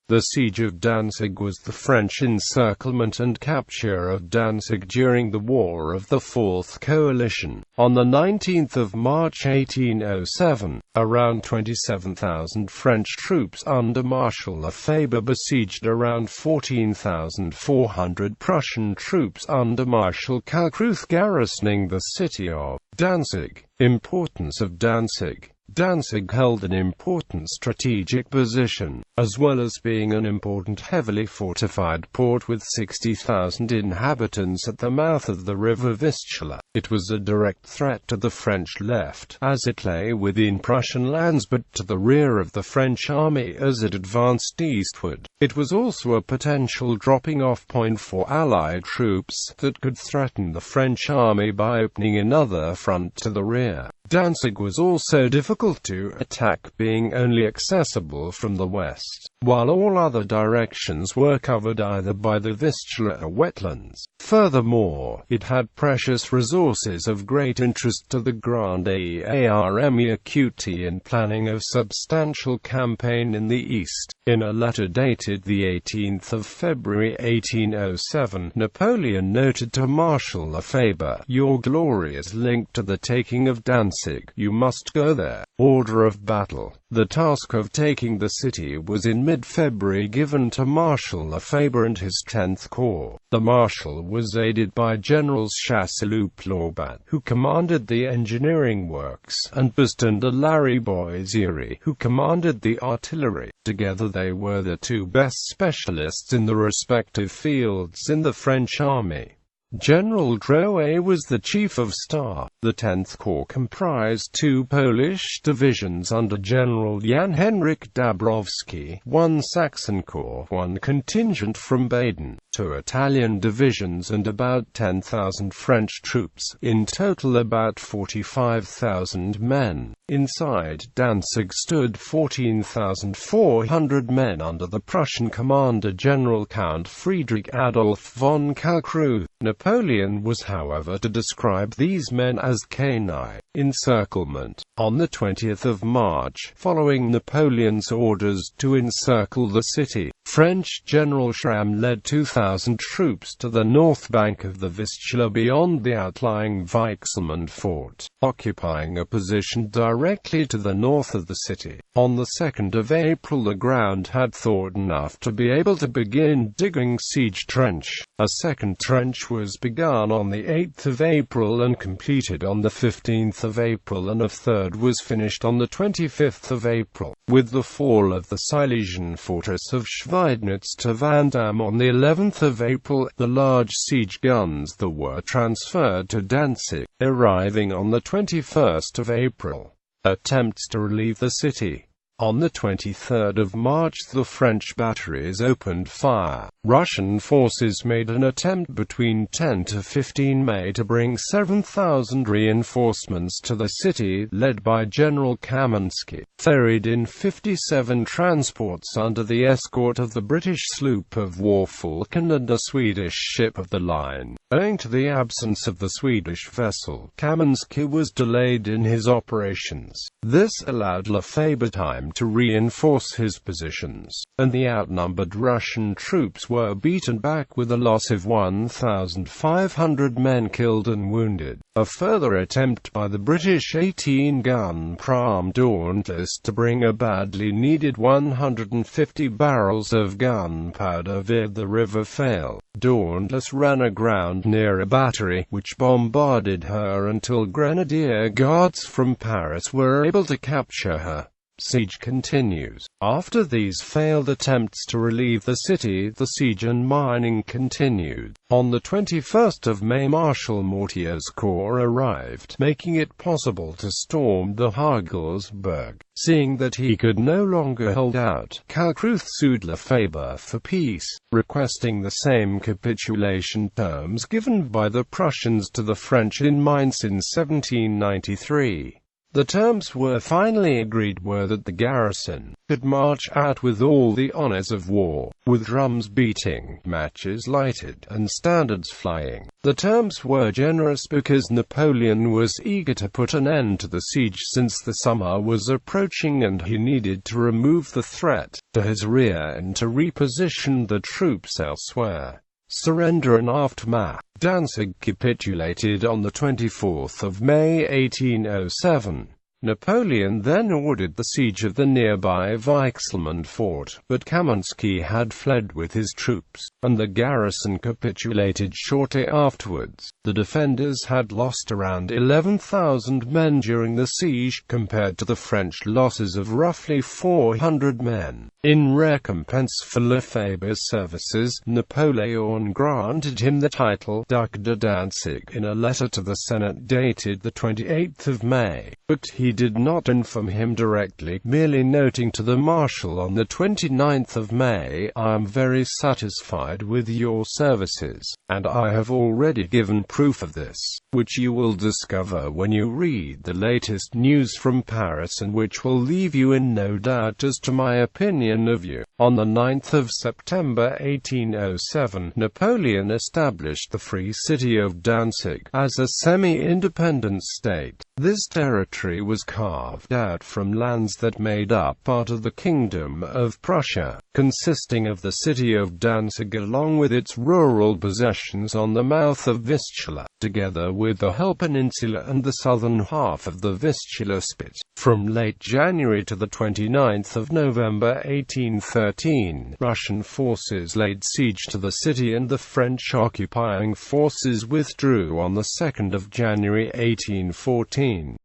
The Siege of Danzig was the French encirclement and capture of Danzig during the War of the Fourth Coalition. On 19 March 1807, around 27,000 French troops under Marshall Lefebvre besieged around 14,400 Prussian troops under Marshall Kalckreuth garrisoning the city of Danzig. Importance of Danzig. Danzig held an important strategic position, as well as being an important heavily fortified port with 60,000 inhabitants at the mouth of the river Vistula. It was a direct threat to the French left, as it lay within Prussian lands, but to the rear of the French army as it advanced eastward. It was also a potential dropping-off point for Allied troops that could threaten the French army by opening another front to the rear. Danzig was also difficult to attack, being only accessible from the west, while all other directions were covered either by the Vistula or wetlands. Furthermore, it had precious resources of great interest to the Grande Armée Acute in planning a substantial campaign in the east. In a letter dated the 18th of February 1807, Napoleon noted to Marshall Lefebvre, "Your glory is linked to the taking of Danzig. You must go there." Order of battle. The task of taking the city was in mid-February given to Marshal Lefebvre and his 10th Corps. The Marshal was aided by Generals Chasseloup-Laubat, who commanded the engineering works, and Baston de Lariboisière, who commanded the artillery. Together they were the two best specialists in the respective fields in the French army. General Drouet was the chief of staff. The 10th Corps comprised two Polish divisions under General Jan Henryk Dabrowski, one Saxon Corps, one contingent from Baden, two Italian divisions and about 10,000 French troops, in total about 45,000 men. Inside Danzig stood 14,400 men under the Prussian commander General Count Friedrich Adolf von Kalckreuth. Napoleon was, however, to describe these men as canine. Encirclement. On the 20th of March, following Napoleon's orders to encircle the city, French General Schramm led 2,000 troops to the north bank of the Vistula beyond the outlying Encirclement fort, occupying a position directly to the north of the city. On the 2nd of April the ground had thawed enough to be able to begin digging siege trench. A second trench was begun on the 8th of April and completed on the 15th of April, and a third was finished on the 25th of April. With the fall of the Silesian fortress of Schweidnitz to Vandamme on the 11th of April, the large siege guns that were transferred to Danzig, arriving on the 21st of April. Attempts to relieve the city. On the 23rd of March the French batteries opened fire. Russian forces made an attempt between 10 to 15 May to bring 7,000 reinforcements to the city, led by General Kamensky. Ferried in 57 transports under the escort of the British sloop of war Falcon and a Swedish ship of the line. Owing to the absence of the Swedish vessel, Kamensky was delayed in his operations. This allowed Lefebvre time to reinforce his positions, and the outnumbered Russian troops were beaten back with a loss of 1,500 men killed and wounded. A further attempt by the British 18-gun Pram Dauntless to bring a badly needed 150 barrels of gunpowder via the river failed. Dauntless ran aground near a battery, which bombarded her until Grenadier Guards from Paris were able to capture her. Siege continues. After these failed attempts to relieve the city, the siege and mining continued. On the 21st of May Marshal Mortier's corps arrived, making it possible to storm the Hagelsberg. Seeing that he could no longer hold out, Kalckreuth sued Lefebvre for peace, requesting the same capitulation terms given by the Prussians to the French in Mainz in 1793. The terms were finally agreed were that the garrison could march out with all the honors of war, with drums beating, matches lighted, and standards flying. The terms were generous because Napoleon was eager to put an end to the siege since the summer was approaching and he needed to remove the threat to his rear and to reposition the troops elsewhere. Surrender and aftermath. Danzig capitulated on the 24th of May 1807. Napoleon then ordered the siege of the nearby Encirclement fort, but Kaminsky had fled with his troops, and the garrison capitulated shortly afterwards. The defenders had lost around 11,000 men during the siege, compared to the French losses of roughly 400 men. In recompense for Lefebvre's services, Napoleon granted him the title Duc de Danzig in a letter to the Senate dated the 28th of May, but he did not inform him directly, merely noting to the Marshal on the 29th of May, "I am very satisfied with your services, and I have already given proof of this, which you will discover when you read the latest news from Paris and which will leave you in no doubt as to my opinion of you." On the 9th of September 1807, Napoleon established the free city of Danzig as a semi-independent state. This territory was carved out from lands that made up part of the Kingdom of Prussia, consisting of the city of Danzig along with its rural possessions on the mouth of Vistula, together with the Hel Peninsula and the southern half of the Vistula Spit. From late January to the 29th of November 1813, Russian forces laid siege to the city and the French occupying forces withdrew on the 2nd of January 1814.